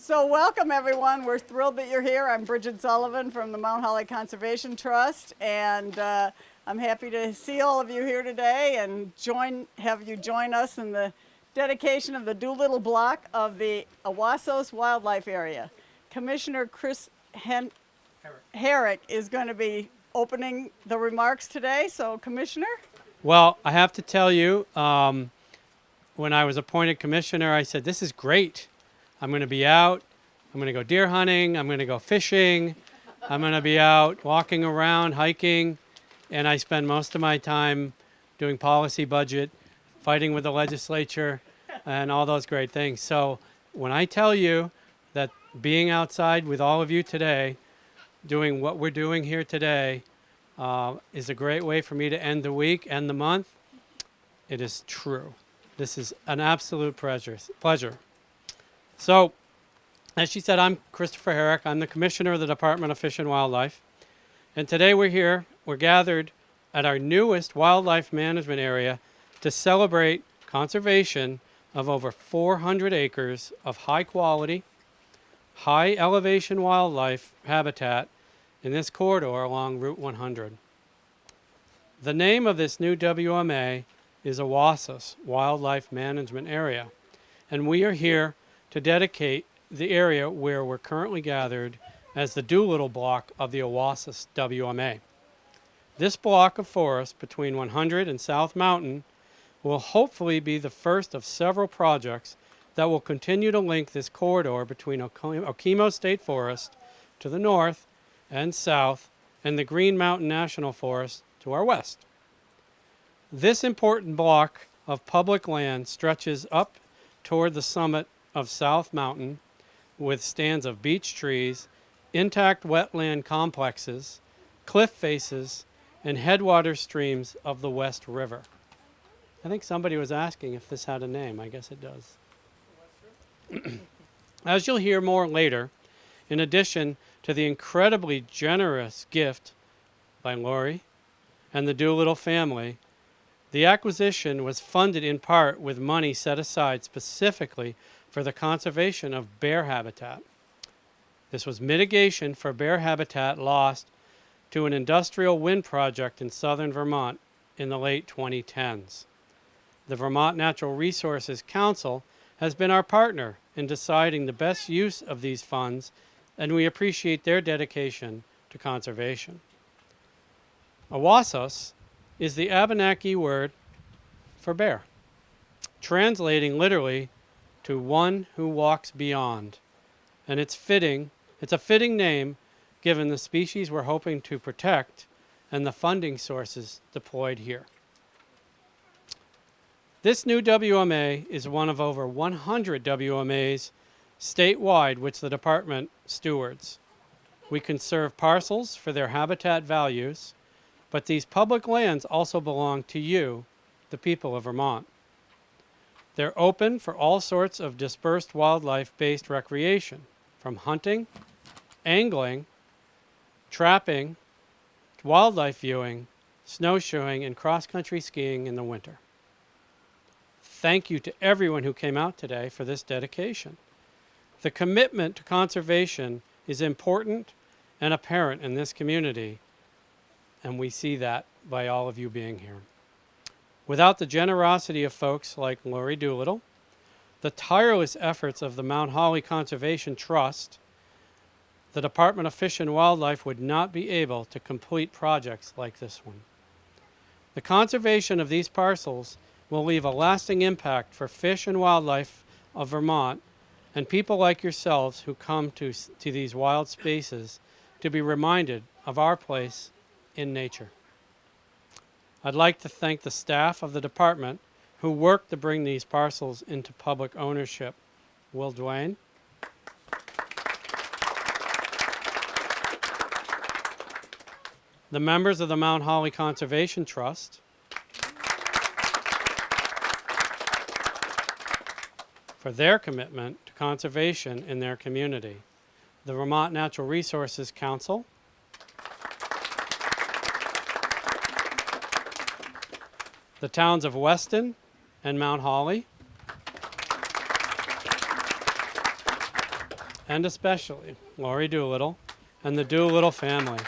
So welcome everyone. We're thrilled that you're here. I'm Bridget Sullivan from the Mount Holly Conservation Trust, and I'm happy to see all of you here today and have you join us in the dedication of the Doolittle Block of the Awasos Wildlife Area. Commissioner Chris Herrick is going to be opening the remarks today. So, Commissioner? Well, I have to tell you, when I was appointed commissioner, I said, this is great. I'm going to be out. I'm going to go deer hunting. I'm going to go fishing. I'm going to be out walking around, hiking. And I spend most of my time doing policy budget, fighting with the legislature, and all those great things. So when I tell you that being outside with all of you today, doing what we're doing here today, is a great way for me to end the week, end the month, it is true. This is an absolute pleasure. So, as she said, I'm Christopher Herrick. I'm the Commissioner of the Department of Fish and Wildlife. And today we're gathered at our newest wildlife management area to celebrate conservation of over 400 acres of high quality, high elevation wildlife habitat in this corridor along Route 100. The name of this new WMA is Awasos Wildlife Management Area, and we are here to dedicate the area where we're currently gathered as the Doolittle Block of the Awasos WMA. This block of forest between 100 and South Mountain will hopefully be the first of several projects that will continue to link this corridor between Okemo State Forest to the north and south and the Green Mountain National Forest to our west. This important block of public land stretches up toward the summit of South Mountain with stands of beech trees, intact wetland complexes, cliff faces, and headwater streams of the West River. I think somebody was asking if this had a name. I guess it does. As you'll hear more later, in addition to the incredibly generous gift by Lori and the Doolittle family, the acquisition was funded in part with money set aside specifically for the conservation of bear habitat. This was mitigation for bear habitat lost to an industrial wind project in southern Vermont in the late 2010s. The Vermont Natural Resources Council has been our partner in deciding the best use of these funds, and we appreciate their dedication to conservation. Awasos is the Abenaki word for bear, translating literally to one who walks beyond. And it's a fitting name given the species we're hoping to protect and the funding sources deployed here. This new WMA is one of over 100 WMAs statewide which the department stewards. We conserve parcels for their habitat values, but these public lands also belong to you, the people of Vermont. They're open for all sorts of dispersed wildlife-based recreation, from hunting, angling, trapping, wildlife viewing, snowshoeing, and cross-country skiing in the winter. Thank you to everyone who came out today for this dedication. The commitment to conservation is important and apparent in this community, and we see that by all of you being here. Without the generosity of folks like Lori Doolittle, the tireless efforts of the Mount Holly Conservation Trust, the Department of Fish and Wildlife would not be able to complete projects like this one. The conservation of these parcels will leave a lasting impact for fish and wildlife of Vermont and people like yourselves who come to these wild spaces to be reminded of our place in nature. I'd like to thank the staff of the department who worked to bring these parcels into public ownership. Will Dwayne, the members of the Mount Holly Conservation Trust, for their commitment to conservation in their community, the Vermont Natural Resources Council, the towns of Weston and Mount Holly, and especially Lori Doolittle and the Doolittle family.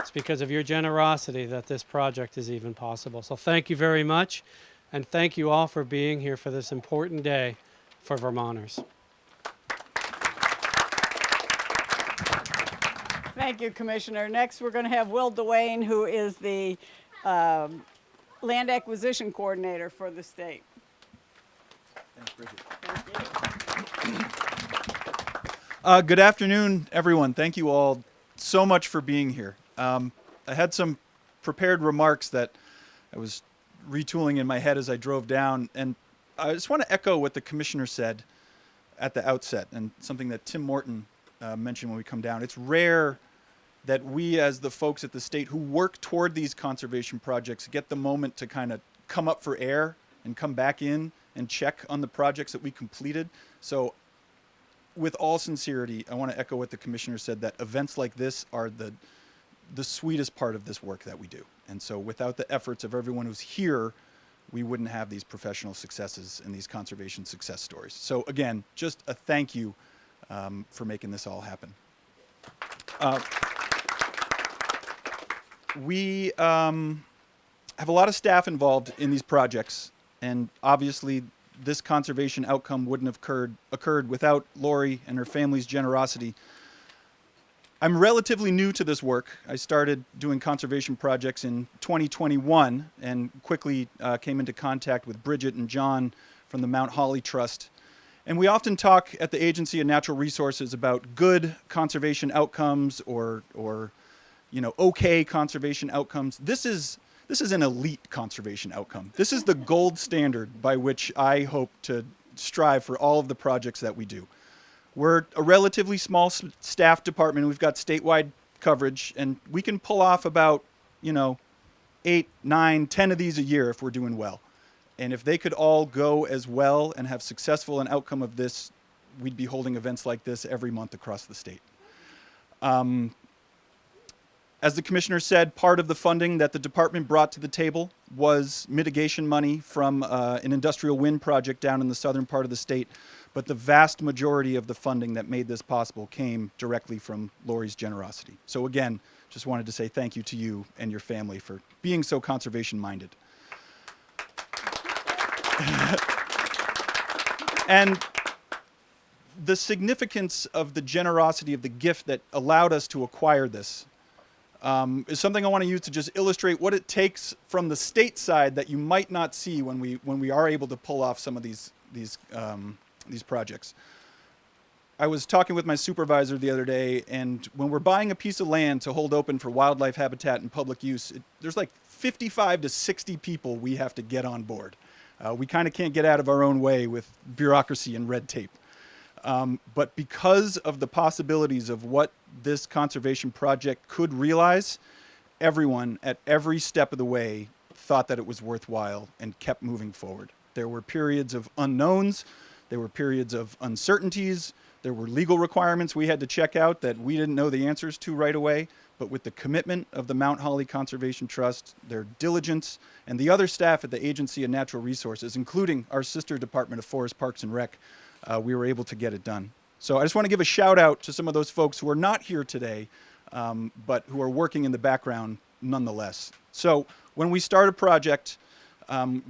It's because of your generosity that this project is even possible. So thank you very much, and thank you all for being here for this important day for Vermonters. Thank you, Commissioner. Next, we're going to have Will Dwayne, who is the Land Acquisition Coordinator for the state. Thanks, Bridget. Thank you. Good afternoon, everyone. Thank you all so much for being here. I had some prepared remarks that I was retooling in my head as I drove down, and I just want to echo what the commissioner said at the outset, and something that Tim Morton mentioned when we come down. It's rare that we, as the folks at the state who work toward these conservation projects, get the moment to kind of come up for air and come back in and check on the projects that we completed. So with all sincerity, I want to echo what the commissioner said, that events like this are the sweetest part of this work that we do. And so without the efforts of everyone who's here, we wouldn't have these professional successes and these conservation success stories. So again, just a thank you for making this all happen. We have a lot of staff involved in these projects, and obviously this conservation outcome wouldn't have occurred without Lori and her family's generosity. I'm relatively new to this work. I started doing conservation projects in 2021 and quickly came into contact with Bridget and John from the Mount Holly Trust. And we often talk at the Agency of Natural Resources about good conservation outcomes or okay conservation outcomes. This is an elite conservation outcome. This is the gold standard by which I hope to strive for all of the projects that we do. We're a relatively small staff department. We've got statewide coverage, and we can pull off about, 8, 9, 10 of these a year if we're doing well. And if they could all go as well and have successful an outcome of this, we'd be holding events like this every month across the state. As the commissioner said, part of the funding that the department brought to the table was mitigation money from an industrial wind project down in the southern part of the state. But the vast majority of the funding that made this possible came directly from Lori's generosity. So again, just wanted to say thank you to you and your family for being so conservation minded. And the significance of the generosity of the gift that allowed us to acquire this is something I want to use to just illustrate what it takes from the state side that you might not see when we are able to pull off some of these projects. I was talking with my supervisor the other day, and when we're buying a piece of land to hold open for wildlife habitat and public use, there's like 55 to 60 people we have to get on board. We kind of can't get out of our own way with bureaucracy and red tape. But because of the possibilities of what this conservation project could realize, everyone at every step of the way thought that it was worthwhile and kept moving forward. There were periods of unknowns. There were periods of uncertainties. There were legal requirements we had to check out that we didn't know the answers to right away. But with the commitment of the Mount Holly Conservation Trust, their diligence, and the other staff at the Agency of Natural Resources, including our sister Department of Forest, Parks, and Rec, we were able to get it done. So I just want to give a shout out to some of those folks who are not here today, but who are working in the background nonetheless. So when we start a project,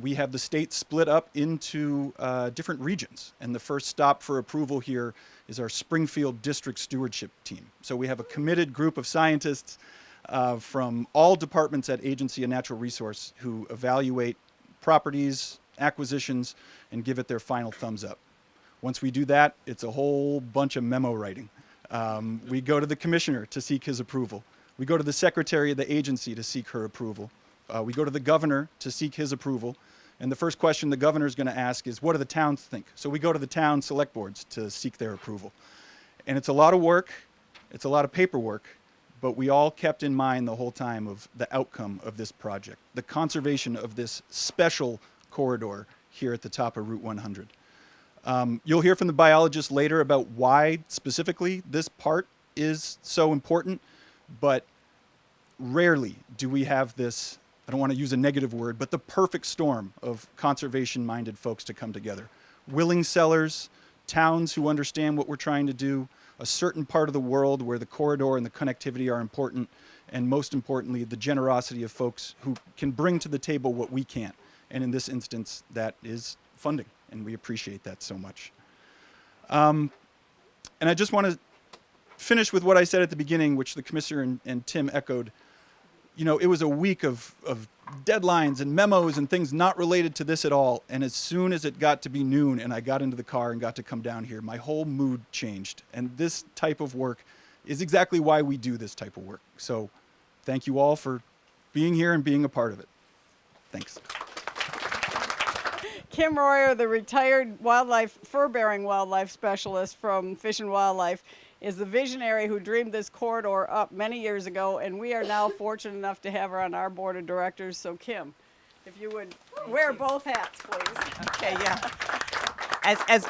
we have the state split up into different regions. And the first stop for approval here is our Springfield District Stewardship Team. So we have a committed group of scientists from all departments at Agency of Natural Resource who evaluate properties, acquisitions, and give it their final thumbs up. Once we do that, it's a whole bunch of memo writing. We go to the commissioner to seek his approval. We go to the secretary of the agency to seek her approval. We go to the governor to seek his approval. And the first question the governor is going to ask is, what do the towns think? So we go to the town select boards to seek their approval. And it's a lot of work. It's a lot of paperwork. But we all kept in mind the whole time of the outcome of this project, the conservation of this special corridor here at the top of Route 100. You'll hear from the biologist later about why specifically this part is so important, but rarely do we have this I don't want to use a negative word, but the perfect storm of conservation-minded folks to come together. Willing sellers, towns who understand what we're trying to do, a certain part of the world where the corridor and the connectivity are important, and most importantly, the generosity of folks who can bring to the table what we can't. And in this instance, that is funding, and we appreciate that so much. And I just want to finish with what I said at the beginning, which the commissioner and Tim echoed. You know, it was a week of deadlines and memos and things not related to this at all. And as soon as it got to be noon and I got into the car and got to come down here, my whole mood changed. And this type of work is exactly why we do this type of work. So thank you all for being here and being a part of it. Thanks. Kim Royer, the retired fur-bearing wildlife specialist from Fish and Wildlife, is the visionary who dreamed this corridor up many years ago, and we are now fortunate enough to have her on our board of directors. So Kim, if you would wear both hats, please. Okay, yeah.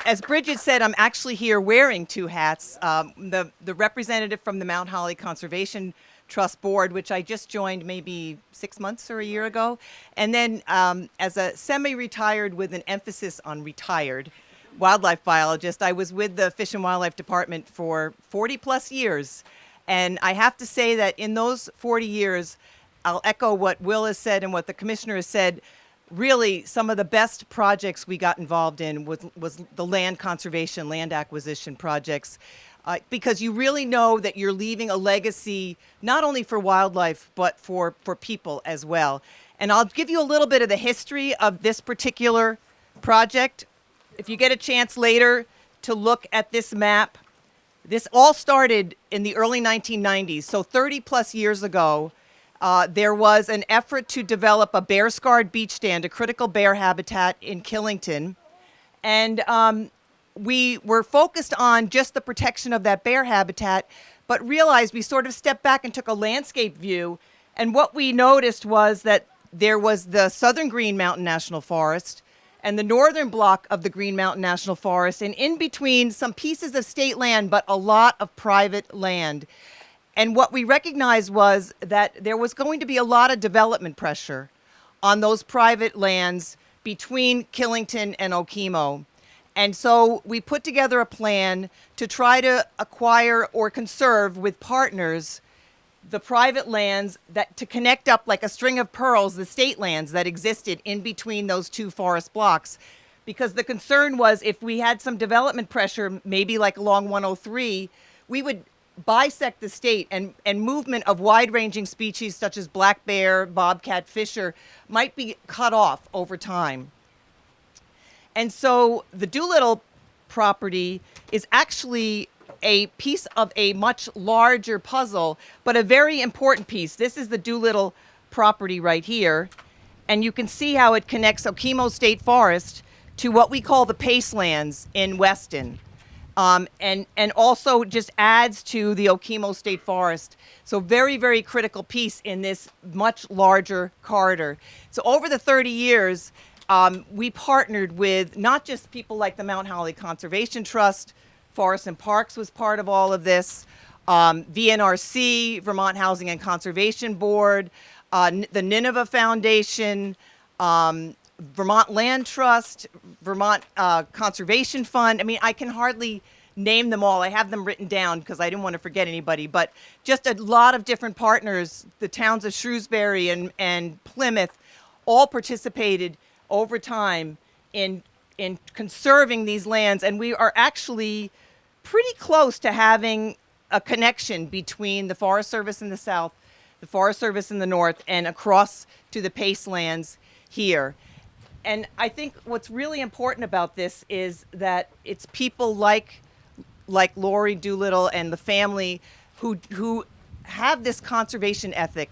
As Bridget said, I'm actually here wearing two hats. The representative from the Mount Holly Conservation Trust Board, which I just joined maybe 6 months or a year ago, and then as a semi-retired with an emphasis on retired wildlife biologist, I was with the Fish and Wildlife Department for 40 plus years. And I have to say that in those 40 years, I'll echo what Will has said and what the commissioner has said. Really, some of the best projects we got involved in was the land conservation, land acquisition projects, because you really know that you're leaving a legacy, not only for wildlife, but for people as well. And I'll give you a little bit of the history of this particular project. If you get a chance later to look at this map, this all started in the early 1990s, so 30 plus years ago. There was an effort to develop a bear-scarred beach stand, a critical bear habitat in Killington. And we were focused on just the protection of that bear habitat, but realized we sort of stepped back and took a landscape view. And what we noticed was that there was the southern Green Mountain National Forest and the northern block of the Green Mountain National Forest, and in between some pieces of state land, but a lot of private land. And what we recognized was that there was going to be a lot of development pressure on those private lands between Killington and Okemo. And so we put together a plan to try to acquire or conserve with partners the private lands that to connect up like a string of pearls, the state lands that existed in between those two forest blocks. Because the concern was if we had some development pressure, maybe like along 103, we would bisect the state and movement of wide-ranging species such as black bear, bobcat, fisher might be cut off over time. And so the Doolittle property is actually a piece of a much larger puzzle, but a very important piece. This is the Doolittle property right here. And you can see how it connects Okemo State Forest to what we call the Pacelands in Weston. And also just adds to the Okemo State Forest. So very, very critical piece in this much larger corridor. So over the 30 years, we partnered with not just people like the Mount Holly Conservation Trust, Forests and Parks was part of all of this, VNRC, Vermont Housing and Conservation Board, the Nineveh Foundation, Vermont Land Trust, Vermont Conservation Fund. I mean, I can hardly name them all. I have them written down because I didn't want to forget anybody, but just a lot of different partners, the towns of Shrewsbury and Plymouth, all participated over time in conserving these lands. And we are actually pretty close to having a connection between the Forest Service in the south, the Forest Service in the north, and across to the Pacelands here. And I think what's really important about this is that it's people like Lori Doolittle and the family who have this conservation ethic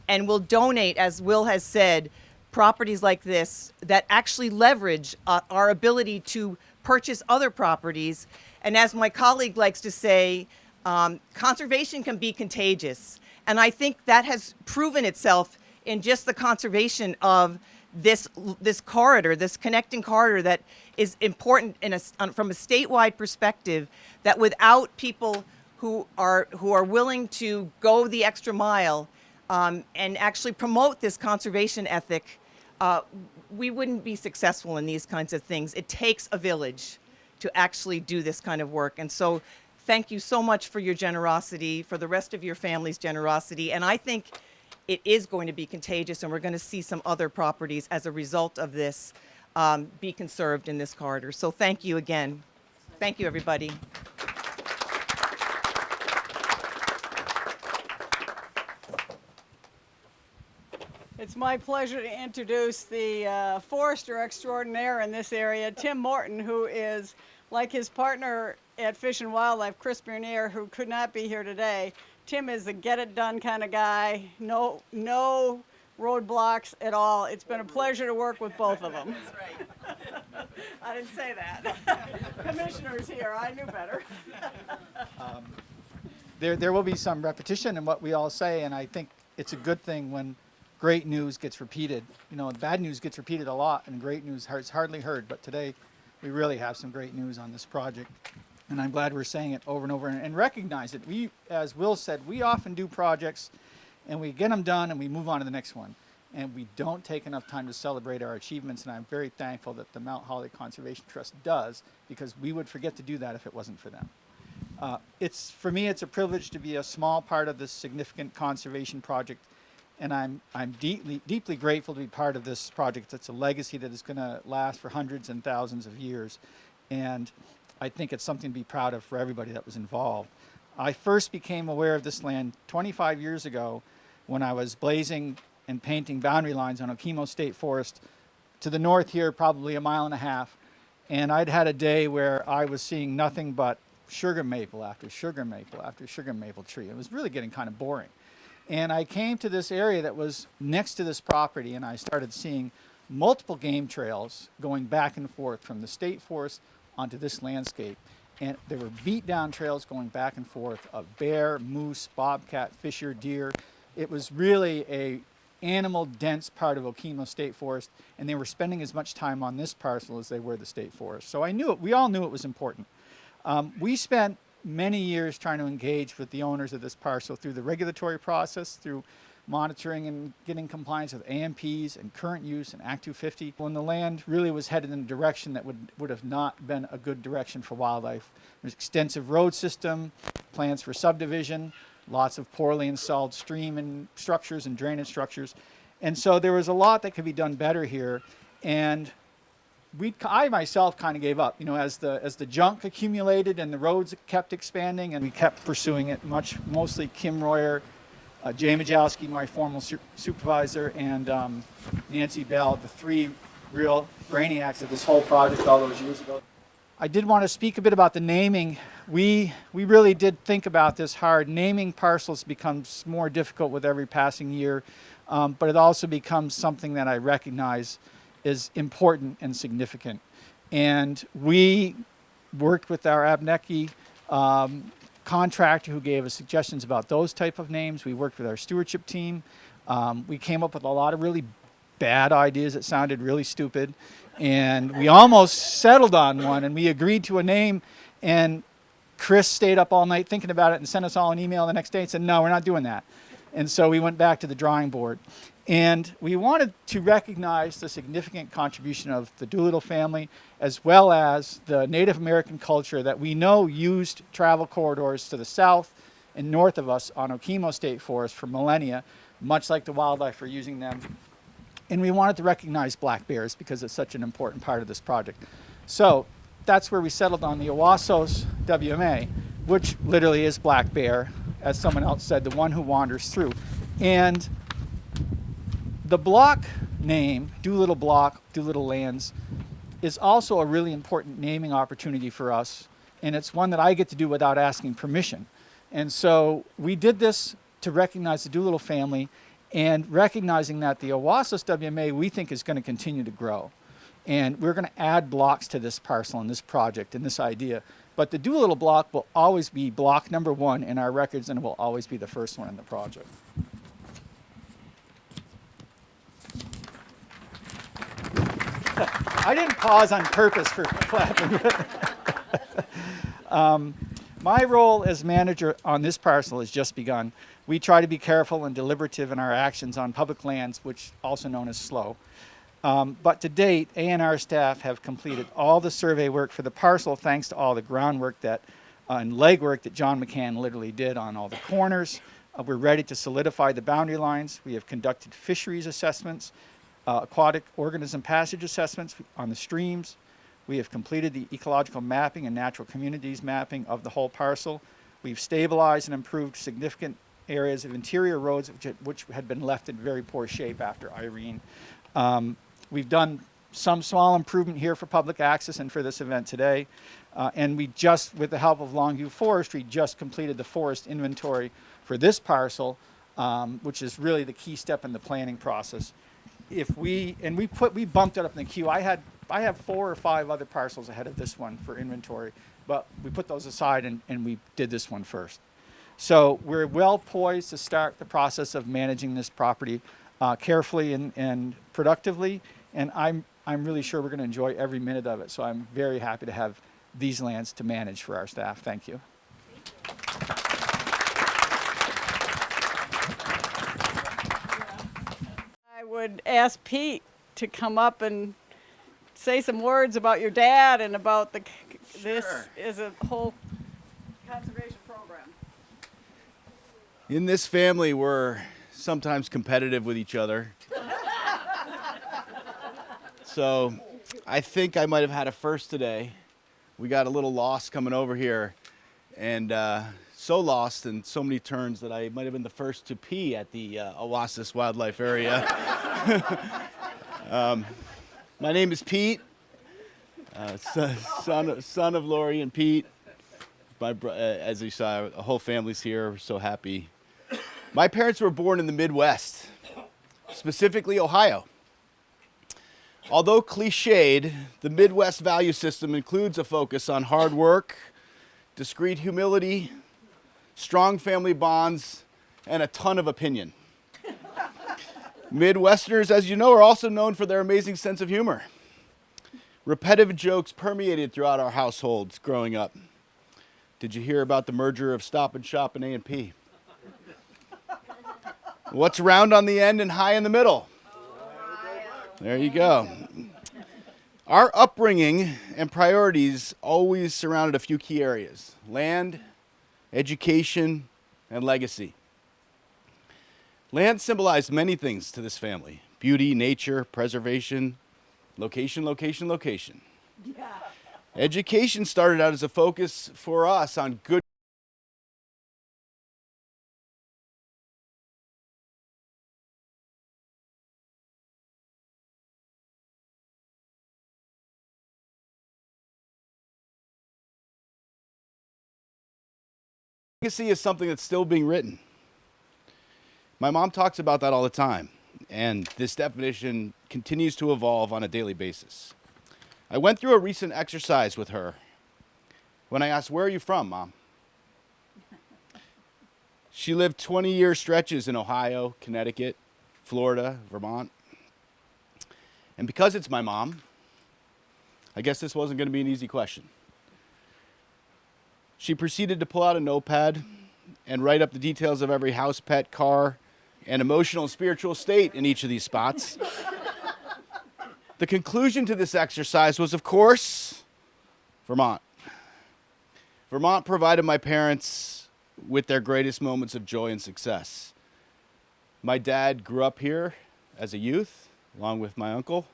and will donate, as Will has said, properties like this that actually leverage our ability to purchase other properties. And as my colleague likes to say, conservation can be contagious. And I think that has proven itself in just the conservation of this corridor, this connecting corridor that is important from a statewide perspective, that without people who are willing to go the extra mile, and actually promote this conservation ethic, we wouldn't be successful in these kinds of things. It takes a village to actually do this kind of work. And so thank you so much for your generosity, for the rest of your family's generosity. And I think it is going to be contagious, and we're going to see some other properties as a result of this be conserved in this corridor. So thank you again. Thank you, everybody. It's my pleasure to introduce the forester extraordinaire in this area, Tim Morton, who is like his partner at Fish and Wildlife, Chris Bernier, who could not be here today. Tim is a get-it-done kind of guy, no roadblocks at all. It's been a pleasure to work with both of them. That's right. I didn't say that. Commissioner's here, I knew better. There will be some repetition in what we all say, and I think it's a good thing when great news gets repeated. You know, bad news gets repeated a lot, and great news is hardly heard. But today, we really have some great news on this project, and I'm glad we're saying it over and over and recognize it. We, as Will said, we often do projects, and we get them done, and we move on to the next one. And we don't take enough time to celebrate our achievements, and I'm very thankful that the Mount Holly Conservation Trust does, because we would forget to do that if it wasn't for them. For me, it's a privilege to be a small part of this significant conservation project, and I'm deeply grateful to be part of this project. It's a legacy that is going to last for hundreds and thousands of years, and I think it's something to be proud of for everybody that was involved. I first became aware of this land 25 years ago when I was blazing and painting boundary lines on Okemo State Forest to the north here, probably a mile and a half, and I'd had a day where I was seeing nothing but sugar maple after sugar maple after sugar maple tree. It was really getting kind of boring. And I came to this area that was next to this property, and I started seeing multiple game trails going back and forth from the state forest onto this landscape. And there were beat down trails going back and forth of bear, moose, bobcat, fisher, deer. It was really a animal dense part of Okemo State Forest, and they were spending as much time on this parcel as they were the state forest. So I knew it, we all knew it was important. We spent many years trying to engage with the owners of this parcel through the regulatory process, through monitoring and getting compliance with AMPs and current use and Act 250, when the land really was headed in a direction that would have not been a good direction for wildlife. There's extensive road system, plans for subdivision, lots of poorly installed stream and structures and drainage structures. And so there was a lot that could be done better here. And I myself kind of gave up, you know, as the junk accumulated and the roads kept expanding, and we kept pursuing it, mostly Kim Royer, Jay Majowski, my former supervisor, and Nancy Bell, the three real brainiacs of this whole project all those years ago. I did want to speak a bit about the naming. We really did think about this hard. Naming parcels becomes more difficult with every passing year, but it also becomes something that I recognize is important and significant. And we worked with our Abneki contractor who gave us suggestions about those type of names. We worked with our stewardship team. We came up with a lot of really bad ideas that sounded really stupid. And we almost settled on one, and we agreed to a name, and Chris stayed up all night thinking about it and sent us all an email the next day and said, no, we're not doing that. And so we went back to the drawing board. And we wanted to recognize the significant contribution of the Doolittle family, as well as the Native American culture that we know used travel corridors to the south and north of us on Okemo State Forest for millennia, much like the wildlife are using them. And we wanted to recognize black bears because it's such an important part of this project. So that's where we settled on the Awasos WMA, which literally is black bear, as someone else said, the one who wanders through. And the block name, Doolittle Block, Doolittle Lands, is also a really important naming opportunity for us, and it's one that I get to do without asking permission. And so we did this to recognize the Doolittle family, and recognizing that the Awasos WMA we think is going to continue to grow. And we're going to add blocks to this parcel and this project and this idea. But the Doolittle Block will always be block number 1 in our records, and it will always be the first one in the project. I didn't pause on purpose for clapping. My role as manager on this parcel has just begun. We try to be careful and deliberative in our actions on public lands, which also known as slow. But to date, A&R staff have completed all the survey work for the parcel thanks to all the groundwork that and legwork that John McCann literally did on all the corners. We're ready to solidify the boundary lines. We have conducted fisheries assessments, aquatic organism passage assessments on the streams. We have completed the ecological mapping and natural communities mapping of the whole parcel. We've stabilized and improved significant areas of interior roads which had been left in very poor shape after Irene. We've done some small improvement here for public access and for this event today. And we just, with the help of Longview Forestry, just completed the forest inventory for this parcel, which is really the key step in the planning process. We bumped it up in the queue. I have 4 or 5 other parcels ahead of this one for inventory, but we put those aside and we did this one first. So we're well poised to start the process of managing this property carefully and productively, and I'm really sure we're going to enjoy every minute of it. So I'm very happy to have these lands to manage for our staff. Thank you. I would ask Pete to come up and say some words about your dad and about this is a whole conservation program. In this family, we're sometimes competitive with each other. So I think I might have had a first today. We got a little lost coming over here, and so lost in so many turns that I might have been the first to pee at the Awasos Wildlife Area. My name is Pete, son of Lori and Pete. As you saw, the whole family's here. We're so happy. My parents were born in the Midwest, specifically Ohio. Although cliched, the Midwest value system includes a focus on hard work, discreet humility, strong family bonds, and a ton of opinion. Midwesterners, as you know, are also known for their amazing sense of humor. Repetitive jokes permeated throughout our households growing up. Did you hear about the merger of Stop and Shop and A&P? What's round on the end and high in the middle? There you go. Our upbringing and priorities always surrounded a few key areas: land, education, and legacy. Land symbolized many things to this family: beauty, nature, preservation, location, location, location. Yeah. Education started out as a focus for us on good legacy is something that's still being written. My mom talks about that all the time, and this definition continues to evolve on a daily basis. I went through a recent exercise with her when I asked, "Where are you from, Mom?" She lived 20-year stretches in Ohio, Connecticut, Florida, Vermont. And because it's my mom, I guess this wasn't going to be an easy question. She proceeded to pull out a notepad and write up the details of every house, pet, car, and emotional and spiritual state in each of these spots. The conclusion to this exercise was, of course, Vermont. Vermont provided my parents with their greatest moments of joy and success. My dad grew up here as a youth, along with my uncle.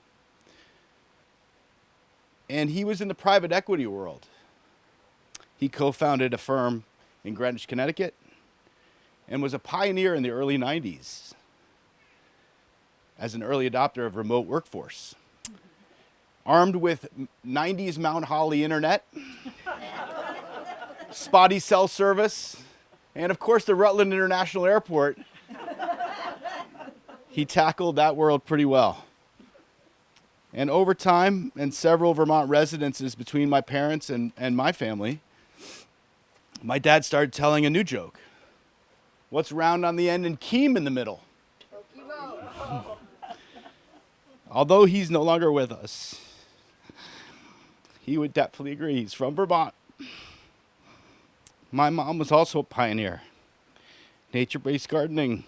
And he was in the private equity world. He co-founded a firm in Greenwich, Connecticut, and was a pioneer in the early 90s as an early adopter of remote workforce. Armed with 90s Mount Holly internet, spotty cell service, and of course the Rutland International Airport, he tackled that world pretty well. And over time, and several Vermont residences between my parents and my family, my dad started telling a new joke. What's round on the end and Keem in the middle? Although he's no longer with us, he would definitely agree. He's from Vermont. My mom was also a pioneer. Nature-based gardening,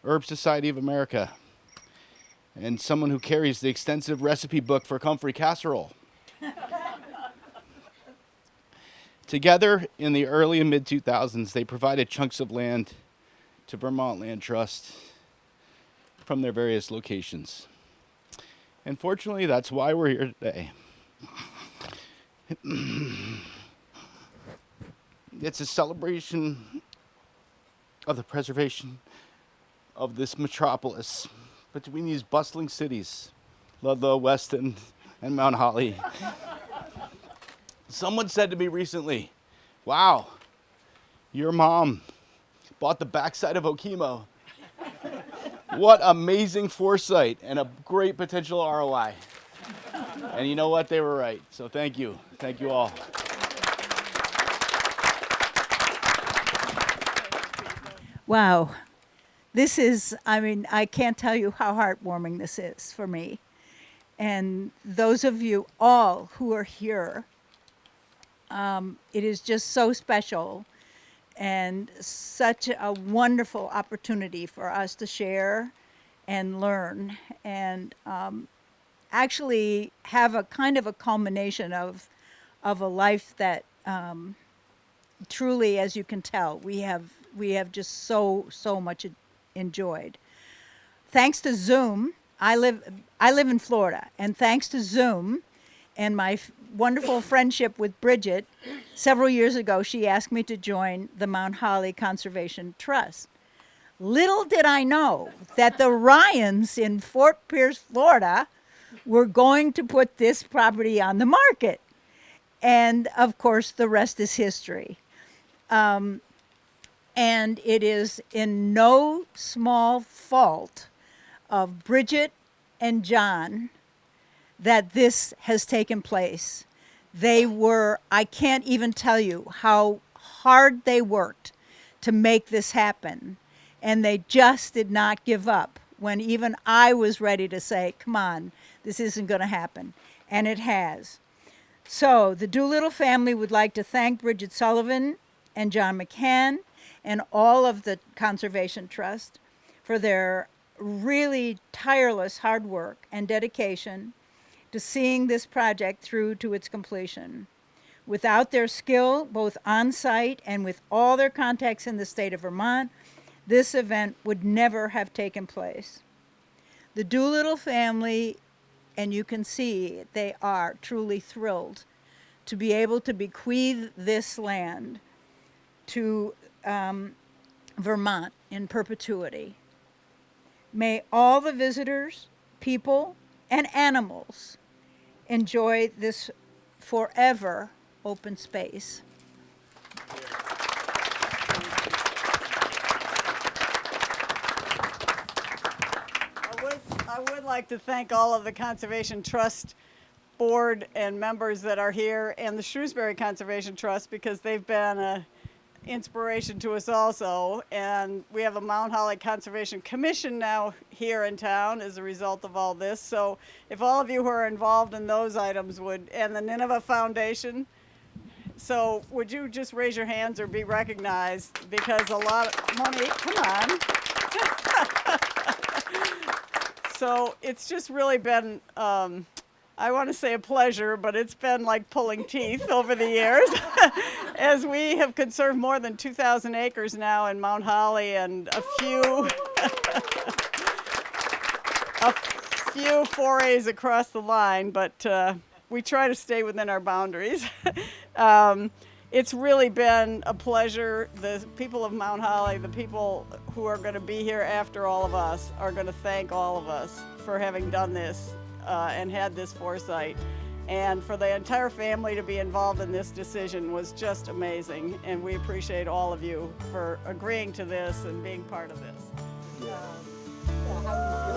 Herb Society of America, and someone who carries the extensive recipe book for comfrey casserole. Together, in the early and mid-2000s, they provided chunks of land to Vermont Land Trust from their various locations. And fortunately, that's why we're here today. It's a celebration of the preservation of this metropolis between these bustling cities, Ludlow, Weston, and Mount Holly. Someone said to me recently, wow, your mom bought the backside of Okemo. What amazing foresight and a great potential ROI. And you know what? They were right. So thank you. Thank you all. Wow. This is, I can't tell you how heartwarming this is for me. And those of you all who are here, it is just so special and such a wonderful opportunity for us to share and learn and actually have a kind of a culmination of a life that truly, as you can tell, we have just so much enjoyed. Thanks to Zoom, I live in Florida, and thanks to Zoom and my wonderful friendship with Bridget, several years ago she asked me to join the Mount Holly Conservation Trust. Little did I know that the Ryans in Fort Pierce, Florida, were going to put this property on the market. And of course, the rest is history. And it is in no small fault of Bridget and John that this has taken place. I can't even tell you how hard they worked to make this happen. And they just did not give up when even I was ready to say, come on, this isn't going to happen. And it has. So the Doolittle family would like to thank Bridget Sullivan and John McCann and all of the Conservation Trust for their really tireless hard work and dedication to seeing this project through to its completion. Without their skill, both on site and with all their contacts in the state of Vermont, this event would never have taken place. The Doolittle family, and you can see they are truly thrilled to be able to bequeath this land to Vermont in perpetuity. May all the visitors, people, and animals enjoy this forever open space. I would like to thank all of the Conservation Trust board and members that are here and the Shrewsbury Conservation Trust because they've been an inspiration to us also. And we have a Mount Holly Conservation Commission now here in town as a result of all this. So if all of you who are involved in those items and the Nineveh Foundation, so would you just raise your hands or be recognized because a lot of money, come on. So it's just really been, I want to say a pleasure, but it's been like pulling teeth over the years as we have conserved more than 2,000 acres now in Mount Holly and a few forays across the line, but we try to stay within our boundaries. It's really been a pleasure. The people of Mount Holly, the people who are going to be here after all of us, are going to thank all of us for having done this and had this foresight. And for the entire family to be involved in this decision was just amazing. And we appreciate all of you for agreeing to this and being part of this. How do you feel?